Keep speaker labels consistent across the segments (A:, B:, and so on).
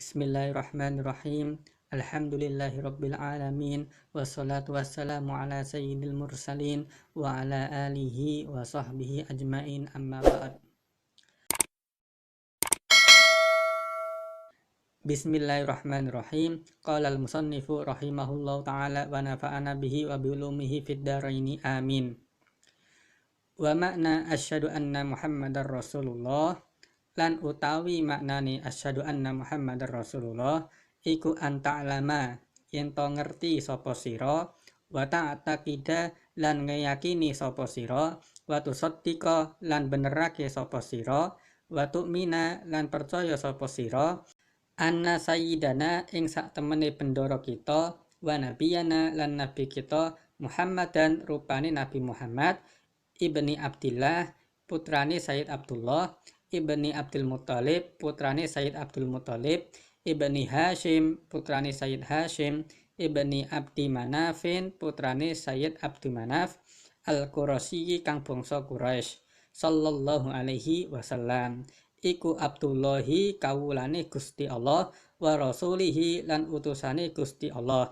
A: Bismillahirrahmanirrahim. Alhamdulillahirabbil alamin wassalatu wassalamu ala sayyidil mursalin wa ala alihi wa sahbihi ajmain amma ba'd. Bismillahirrahmanirrahim. Qala al-musannifu rahimahullahu ta'ala wa nafa'ana bihi wa bi ulumihi fid dharaini amin. Wa makna asyhadu anna Muhammadar Rasulullah lan utawi maknane asyhadu anna Muhammadar Rasulullah iku anta'lama yen to ngerti sapa sira wa ta'taqida lan ngeyakini sapa sira wa tusaddiqa lan benerake sapa sira wa tu'mina lan percaya sapa sira anna sayyidana ing sak temene bendoro kita wa nabiyana lan nabi kita Muhammadan rupane Nabi Muhammad ibni Abdillah putrane Sayyid Abdullah ibni Abdul Muthalib putrane Sayyid Abdul Muthalib ibni Hashim putrane Sayyid Hashim ibni Abdi Manafin putrane Sayyid Abdi Manaf al-Qurasyi kang bangsa Quraisy sallallahu alaihi wasallam iku Abdullahi kawulane Gusti Allah wa rasulihi lan utusane Gusti Allah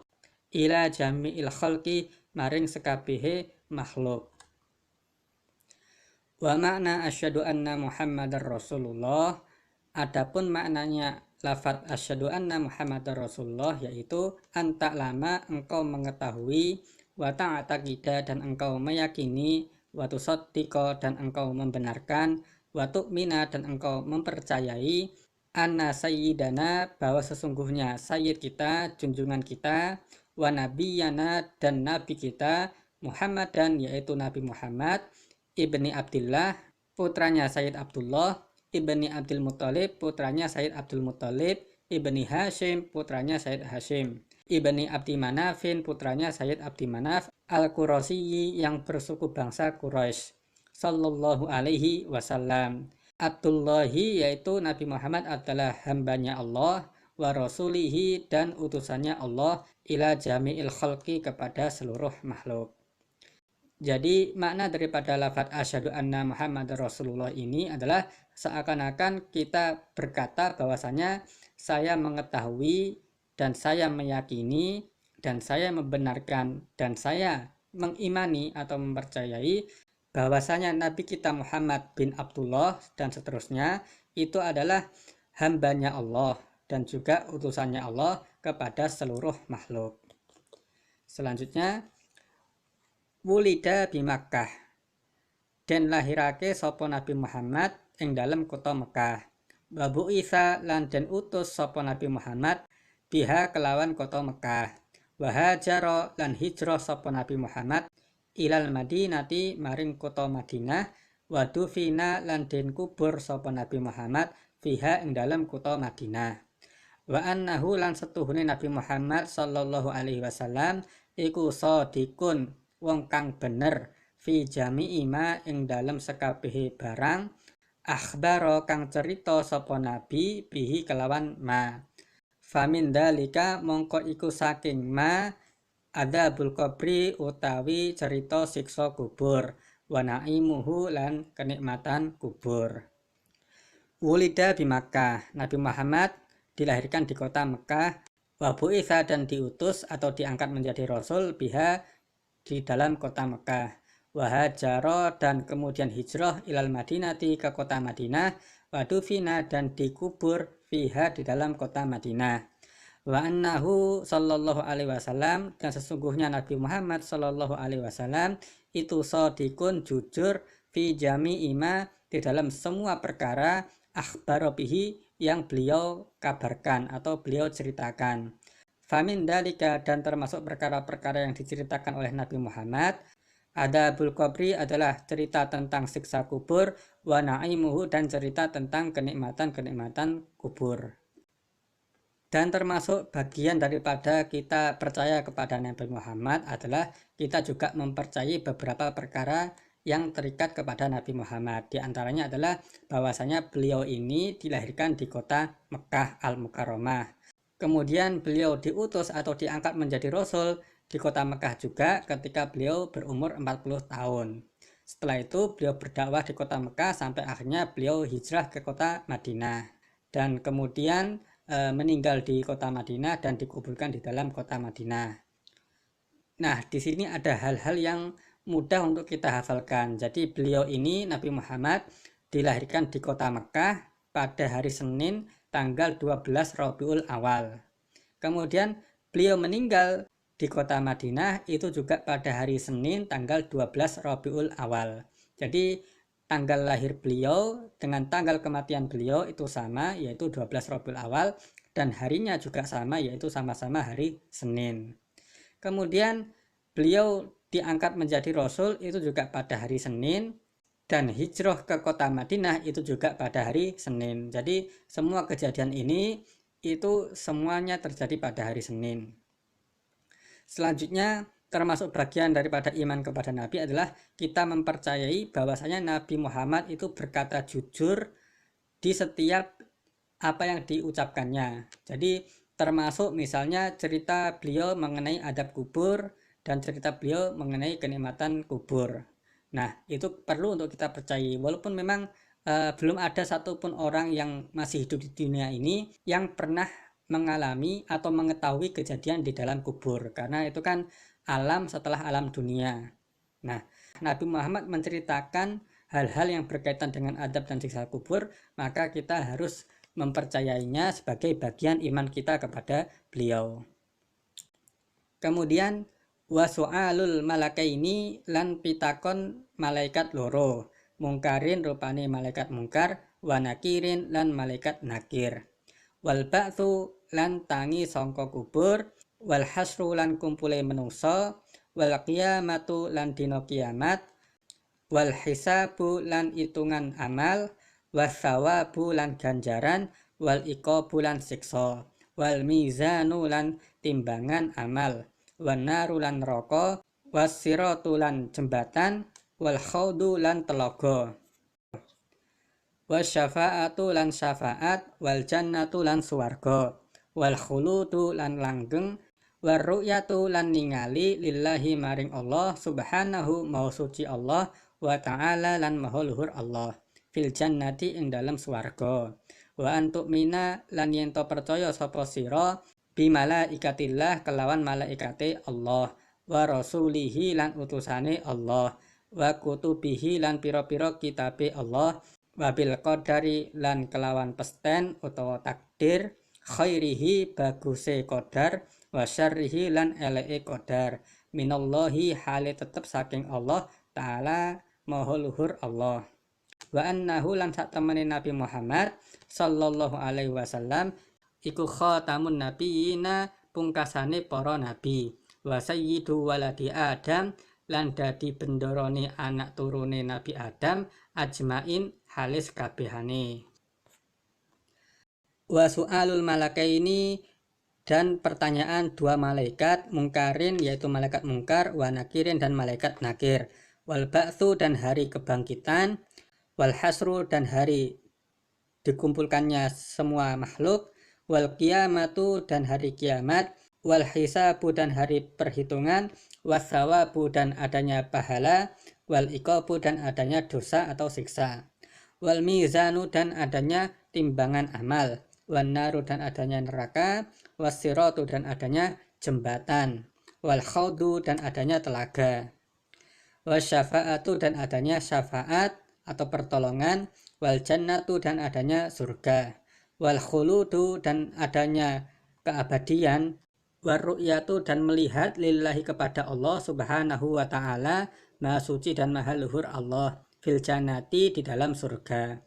A: ila jami'il khalqi maring sekabehe makhluk. Wa makna asyhadu anna Muhammadar Rasulullah, adapun maknanya lafaz asyhadu anna Muhammadar Rasulullah yaitu anta'lama engkau mengetahui wa ta'taqida dan engkau meyakini wa tusaddiqa dan engkau membenarkan wa tu'mina dan engkau mempercayai anna sayyidana bahwa sesungguhnya sayyid kita junjungan kita wa nabiyana dan nabi kita Muhammadan yaitu Nabi Muhammad ibni Abdillah putranya Sayyid Abdullah ibni Abdul Muthalib putranya Sayyid Abdul Muthalib ibni Hashim putranya Sayyid Hashim ibni Abdi Manafin putranya Sayyid Abdi Manaf al-Qurasyi yang bersuku bangsa Quraisy sallallahu alaihi wasallam. Abdullahi yaitu Nabi Muhammad adalah hambanya Allah wa rasulihi dan utusannya Allah ila jami'il khalqi kepada seluruh makhluk. Jadi makna daripada lafaz asyhadu anna Muhammadar Rasulullah ini adalah seakan-akan kita berkata bahwasanya saya mengetahui dan saya meyakini dan saya membenarkan dan saya mengimani atau mempercayai bahwasanya Nabi kita Muhammad bin Abdullah dan seterusnya itu adalah hambanya Allah dan juga utusannya Allah kepada seluruh makhluk. Selanjutnya wulida bi Makkah dan lahirake sapa Nabi Muhammad ing dalam kota Mekah. Wa bu'itsa lan den utus sapa Nabi Muhammad biha kelawan kota Mekah. Wa hajara lan hijrah sapa Nabi Muhammad ilal Madinati maring kota Madinah. Wa dufina lan den kubur sapa Nabi Muhammad fiha ing dalam kota Madinah. Wa annahu lan setuhune Nabi Muhammad sallallahu alaihi wasallam iku shadiqun wong kang bener fi jami'i ma ing dalem sekabehe barang akhbaro kang cerita sapa nabi bihi kelawan ma famin dalika mongko iku saking ma adzabul qabri utawi cerita siksa kubur wa naimuhu lan kenikmatan kubur. Wulida bi Makkah, Nabi Muhammad dilahirkan di kota Mekah, wa bu'itsa dan diutus atau diangkat menjadi rasul biha di dalam kota Mekah, wahajaro dan kemudian hijrah ilal Madinati ke kota Madinah, wadufina dan dikubur fiha di dalam kota Madinah, wa annahu sallallahu alaihi wasallam dan sesungguhnya Nabi Muhammad sallallahu alaihi wasallam itu shadiqun jujur fi jami'i ma di dalam semua perkara akhbaro bihi yang beliau kabarkan atau beliau ceritakan. Famin dalika dan termasuk perkara-perkara yang diceritakan oleh Nabi Muhammad adzabul qabri adalah cerita tentang siksa kubur wa naimuhu dan cerita tentang kenikmatan-kenikmatan kubur. Dan termasuk bagian daripada kita percaya kepada Nabi Muhammad adalah kita juga mempercayai beberapa perkara yang terikat kepada Nabi Muhammad. Di antaranya adalah bahwasanya beliau ini dilahirkan di kota Mekah al-Mukarramah. Kemudian beliau diutus atau diangkat menjadi rasul di kota Mekah juga ketika beliau berumur 40 tahun. Setelah itu beliau berdakwah di kota Mekah sampai akhirnya beliau hijrah ke kota Madinah. Dan kemudian meninggal di kota Madinah dan dikuburkan di dalam kota Madinah. Nah, di sini ada hal-hal yang mudah untuk kita hafalkan. Jadi beliau ini, Nabi Muhammad, dilahirkan di kota Mekah pada hari Senin tanggal 12 Rabiul Awal. Kemudian beliau meninggal di kota Madinah itu juga pada hari Senin tanggal 12 Rabiul Awal. Jadi tanggal lahir beliau dengan tanggal kematian beliau itu sama, yaitu 12 Rabiul Awal, dan harinya juga sama, yaitu sama-sama hari Senin. Kemudian beliau diangkat menjadi Rasul itu juga pada hari Senin, dan hijrah ke kota Madinah itu juga pada hari Senin. Jadi semua kejadian ini itu semuanya terjadi pada hari Senin. Selanjutnya termasuk bagian daripada iman kepada Nabi adalah kita mempercayai bahwasanya Nabi Muhammad itu berkata jujur di setiap apa yang diucapkannya. Jadi termasuk misalnya cerita beliau mengenai adab kubur dan cerita beliau mengenai kenikmatan kubur. Nah, itu perlu untuk kita percayai walaupun memang belum ada satupun orang yang masih hidup di dunia ini yang pernah mengalami atau mengetahui kejadian di dalam kubur, karena itu kan alam setelah alam dunia. Nah, Nabi Muhammad menceritakan hal-hal yang berkaitan dengan adab dan siksa kubur, maka kita harus mempercayainya sebagai bagian iman kita kepada beliau. Kemudian wasu'alul malakaini lan pitakon malaikat loro, mungkarin rupane malaikat mungkar, wa nakirin lan malaikat nakir. Wal ba'tsu lan tangi sangka kubur, wal hasru lan kumpule menungsa, wal qiyamatu lan dina kiamat, wal hisabu lan hitungan amal, wasawabu lan ganjaran, wal iqabu lan siksa, wal mizanu lan timbangan amal, wan naru lan neraka, wasiratu lan jembatan, wal khaudu lan telaga, wasyafa'atu lan syafaat, wal jannatu lan swarga, wal khuludu lan langgeng, war ru'yatu lan ningali lillahi maring Allah subhanahu maha suci Allah wa ta'ala lan maha luhur Allah fil jannati ing dalam swarga, wa antuk mina lan yen to percaya sapa sira bi malaikatillah kelawan malaikate Allah, wa rasulihi lan utusane Allah, wa kutubihi lan pira-pira kitabe Allah, wa bil qadari lan kelawan pesten utawa takdir, khairihi baguse qadar, wa syarrihi lan eleke qadar, minallahi hale tetep saking Allah taala maha luhur Allah. Wa annahu lan sak temene Nabi Muhammad sallallahu alaihi wasallam iku khatamun nabiyina pungkasane para nabi, wa sayyidu waladi Adam lan dadi bendorone anak turune Nabi Adam ajmain halis kabehane. Wa su'alul malakaini dan pertanyaan dua malaikat mungkarin yaitu malaikat mungkar, wa nakirin dan malaikat nakir, wal ba'tsu dan hari kebangkitan, wal hasru dan hari dikumpulkannya semua makhluk, wal qiyamatu dan hari kiamat, wal hisabu dan hari perhitungan, wasawabu dan adanya pahala, wal iqabu dan adanya dosa atau siksa, wal mizanu dan adanya timbangan amal, wan naru dan adanya neraka, wasiratu dan adanya jembatan, wal khaudu dan adanya telaga, wasyafa'atu dan adanya syafaat atau pertolongan, wal jannatu dan adanya surga, wal khuludu dan adanya keabadian, war ru'yatu dan melihat lillahi kepada Allah subhanahu wa ta'ala maha suci dan maha luhur Allah fil jannati di dalam surga.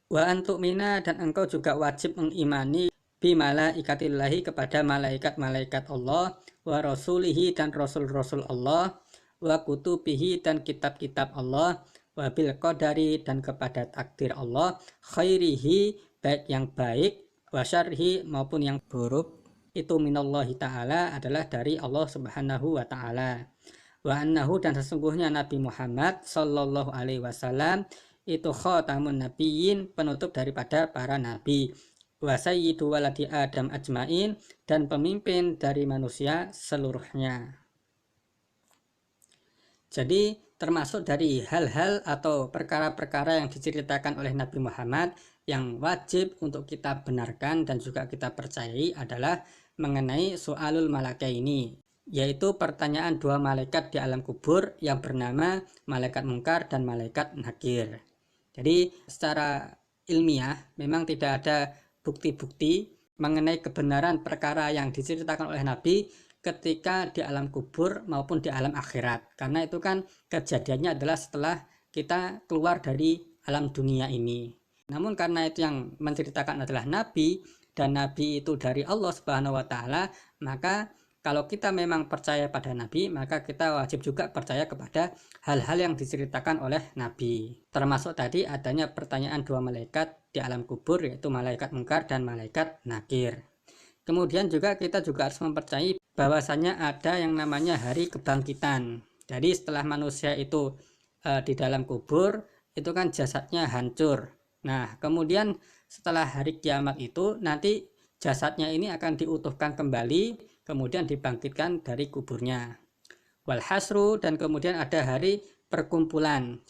A: Wa antuk mina dan engkau juga wajib mengimani bi malaikatillahi kepada malaikat-malaikat Allah, wa rasulihi dan rasul-rasul Allah, wa kutubihi dan kitab-kitab Allah, wa bil qadari dan kepada takdir Allah, khairihi baik yang baik, wa syarrihi maupun yang buruk, itu minallahi ta'ala adalah dari Allah subhanahu wa ta'ala. Wa annahu dan sesungguhnya Nabi Muhammad sallallahu alaihi wasallam itu khatamun nabiyyin penutup daripada para nabi, wa sayyidu waladi Adam ajmain dan pemimpin dari manusia seluruhnya. Jadi termasuk dari hal-hal atau perkara-perkara yang diceritakan oleh Nabi Muhammad yang wajib untuk kita benarkan dan juga kita percayai adalah mengenai soalul malakaini, yaitu pertanyaan dua malaikat di alam kubur yang bernama malaikat mungkar dan malaikat nakir. Jadi secara ilmiah memang tidak ada bukti-bukti mengenai kebenaran perkara yang diceritakan oleh Nabi ketika di alam kubur maupun di alam akhirat, karena itu kan kejadiannya adalah setelah kita keluar dari alam dunia ini. Namun karena itu yang menceritakan adalah Nabi, dan Nabi itu dari Allah Subhanahu wa Ta'ala, maka kalau kita memang percaya pada Nabi, maka kita wajib juga percaya kepada hal-hal yang diceritakan oleh Nabi. Termasuk tadi adanya pertanyaan dua malaikat di alam kubur, yaitu malaikat mungkar dan malaikat nakir. Kemudian juga kita juga harus mempercayai bahwasanya ada yang namanya hari kebangkitan. Jadi setelah manusia itu di dalam kubur, itu kan jasadnya hancur. Nah, kemudian setelah hari kiamat itu nanti jasadnya ini akan diutuhkan kembali, kemudian dibangkitkan dari kuburnya. Walhasru, dan kemudian ada hari perkumpulan.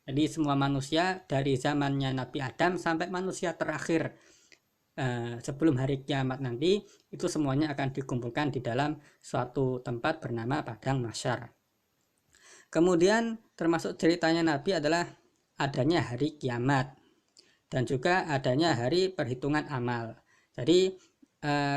A: Jadi semua manusia dari zamannya Nabi Adam sampai manusia terakhir sebelum hari kiamat nanti, itu semuanya akan dikumpulkan di dalam suatu tempat bernama Padang Mahsyar. Kemudian termasuk ceritanya Nabi adalah adanya hari kiamat dan juga adanya hari perhitungan amal. Jadi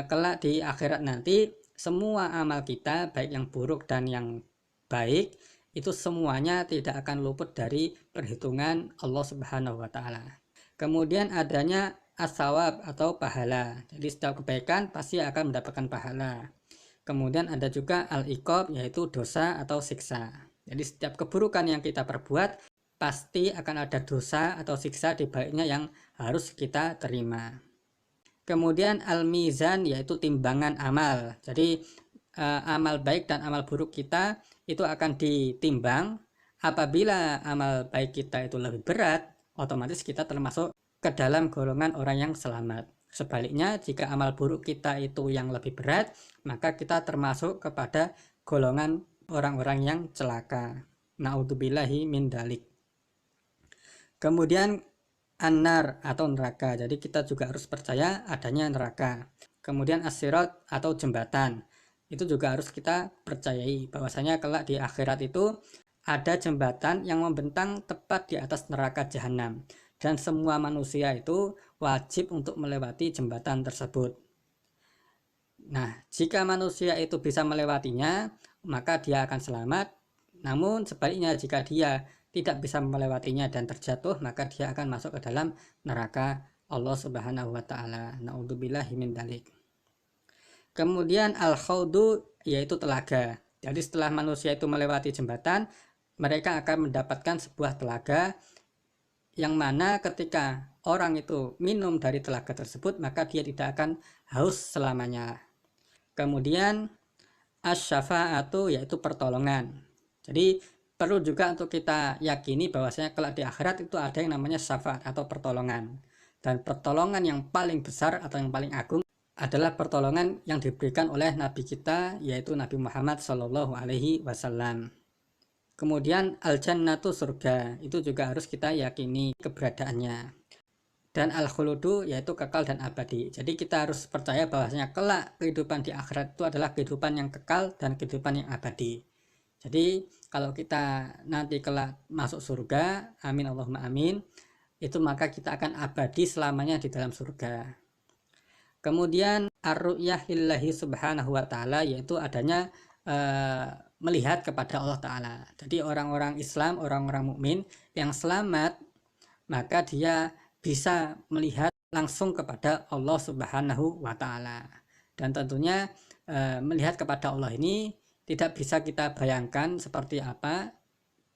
A: kelak di akhirat nanti semua amal kita, baik yang buruk dan yang baik, itu semuanya tidak akan luput dari perhitungan Allah Subhanahu wa Ta'ala. Kemudian adanya as-sawab atau pahala. Jadi setiap kebaikan pasti akan mendapatkan pahala. Kemudian ada juga al-iqab, yaitu dosa atau siksa. Jadi setiap keburukan yang kita perbuat pasti akan ada dosa atau siksa di baliknya yang harus kita terima. Kemudian al-mizan, yaitu timbangan amal. Jadi amal baik dan amal buruk kita itu akan ditimbang. Apabila amal baik kita itu lebih berat, otomatis kita termasuk ke dalam golongan orang yang selamat. Sebaliknya, jika amal buruk kita itu yang lebih berat, maka kita termasuk kepada golongan orang-orang yang celaka. Na'udzubillahi min dalik. Kemudian an-nar atau neraka. Jadi kita juga harus percaya adanya neraka. Kemudian as-sirat atau jembatan. Itu juga harus kita percayai bahwasanya kelak di akhirat itu ada jembatan yang membentang tepat di atas neraka jahanam. Dan semua manusia itu wajib untuk melewati jembatan tersebut. Nah, jika manusia itu bisa melewatinya, maka dia akan selamat. Namun sebaliknya, jika dia tidak bisa melewatinya dan terjatuh, maka dia akan masuk ke dalam neraka Allah Subhanahu wa Ta'ala. Na'udzubillahi min dalik. Kemudian al-khawdu, yaitu telaga. Jadi setelah manusia itu melewati jembatan, mereka akan mendapatkan sebuah telaga, yang mana ketika orang itu minum dari telaga tersebut, maka dia tidak akan haus selamanya. Kemudian asy-syafa'atu, yaitu pertolongan. Jadi perlu juga untuk kita yakini bahwasanya kelak di akhirat itu ada yang namanya syafaat atau pertolongan. Dan pertolongan yang paling besar atau yang paling agung adalah pertolongan yang diberikan oleh Nabi kita, yaitu Nabi Muhammad Shallallahu Alaihi Wasallam. Kemudian al-jannatu, surga, itu juga harus kita yakini keberadaannya. Dan al-khuludu, yaitu kekal dan abadi. Jadi kita harus percaya bahwasanya kelak kehidupan di akhirat itu adalah kehidupan yang kekal dan kehidupan yang abadi. Jadi kalau kita nanti kelak masuk surga, amin Allahumma amin, itu maka kita akan abadi selamanya di dalam surga. Kemudian ar-ru'yah lillahi subhanahu wa ta'ala, yaitu adanya melihat kepada Allah Ta'ala. Jadi orang-orang Islam, orang-orang mukmin yang selamat, maka dia bisa melihat langsung kepada Allah Subhanahu wa Ta'ala. Dan tentunya melihat kepada Allah ini tidak bisa kita bayangkan seperti apa,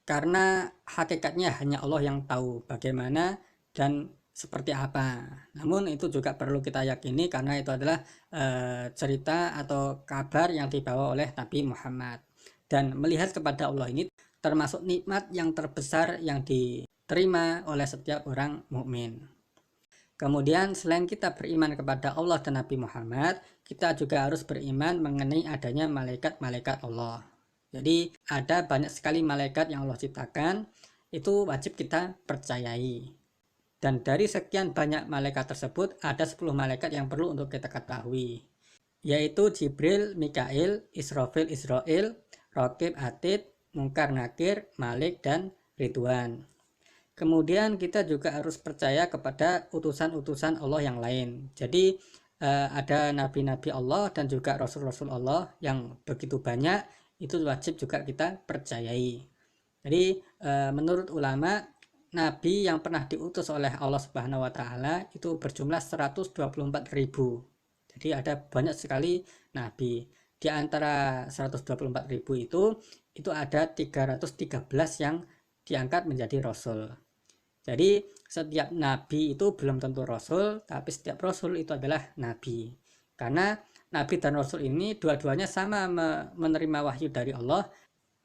A: karena hakikatnya hanya Allah yang tahu bagaimana dan seperti apa. Namun itu juga perlu kita yakini karena itu adalah cerita atau kabar yang dibawa oleh Nabi Muhammad. Dan melihat kepada Allah ini termasuk nikmat yang terbesar yang diterima oleh setiap orang mukmin. Kemudian selain kita beriman kepada Allah dan Nabi Muhammad, kita juga harus beriman mengenai adanya malaikat-malaikat Allah. Jadi ada banyak sekali malaikat yang Allah ciptakan, itu wajib kita percayai. Dan dari sekian banyak malaikat tersebut, ada 10 malaikat yang perlu untuk kita ketahui, yaitu Jibril, Mikail, Israfil, Israel, Raqib, Atid, Munkar, Nakir, Malik, dan Ridwan. Kemudian kita juga harus percaya kepada utusan-utusan Allah yang lain. Jadi ada nabi-nabi Allah dan juga rasul-rasul Allah yang begitu banyak, itu wajib juga kita percayai. Jadi menurut ulama, nabi yang pernah diutus oleh Allah Subhanahu wa taala itu berjumlah 124.000. Jadi ada banyak sekali nabi. Di antara 124.000 itu ada 313 yang diangkat menjadi rasul. Jadi setiap nabi itu belum tentu rasul, tapi setiap rasul itu adalah nabi. Karena nabi dan rasul ini dua-duanya sama menerima wahyu dari Allah.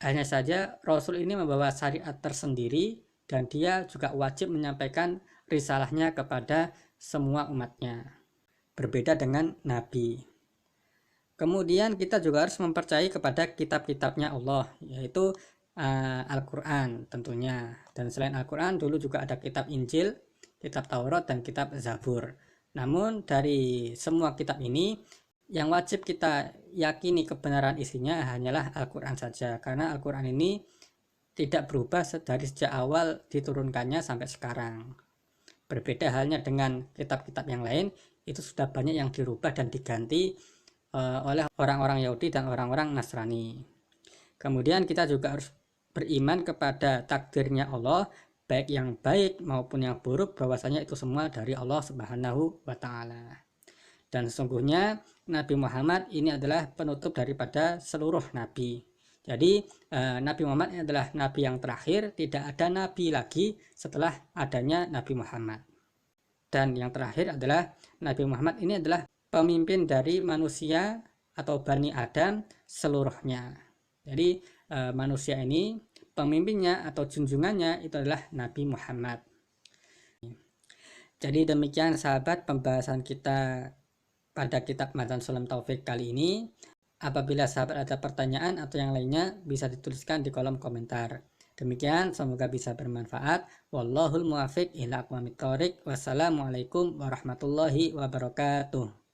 A: Hanya saja rasul ini membawa syariat tersendiri dan dia juga wajib menyampaikan risalahnya kepada semua umatnya. Berbeda dengan nabi. Kemudian kita juga harus mempercayai kepada kitab-kitabnya Allah, yaitu Al-Quran tentunya. Dan selain Al-Quran dulu juga ada kitab Injil, kitab Taurat, dan kitab Zabur. Namun dari semua kitab ini, yang wajib kita yakini kebenaran isinya hanyalah Al-Quran saja, karena Al-Quran ini tidak berubah dari sejak awal diturunkannya sampai sekarang. Berbeda halnya dengan kitab-kitab yang lain, itu sudah banyak yang dirubah dan diganti oleh orang-orang Yahudi dan orang-orang Nasrani. Kemudian kita juga harus beriman kepada takdirnya Allah, baik yang baik maupun yang buruk, bahwasanya itu semua dari Allah Subhanahu wa taala. Dan sesungguhnya Nabi Muhammad ini adalah penutup daripada seluruh nabi. Jadi Nabi Muhammad adalah nabi yang terakhir, tidak ada nabi lagi setelah adanya Nabi Muhammad. Dan yang terakhir adalah Nabi Muhammad ini adalah pemimpin dari manusia atau Bani Adam seluruhnya. Jadi manusia ini pemimpinnya atau junjungannya itu adalah Nabi Muhammad. Jadi demikian sahabat pembahasan kita pada kitab Matan Sulam Taufik kali ini. Apabila sahabat ada pertanyaan atau yang lainnya, bisa dituliskan di kolom komentar. Demikian, semoga bisa bermanfaat. Wallahul muwaffiq ila aqwamit thoriq. Wassalamualaikum warahmatullahi wabarakatuh.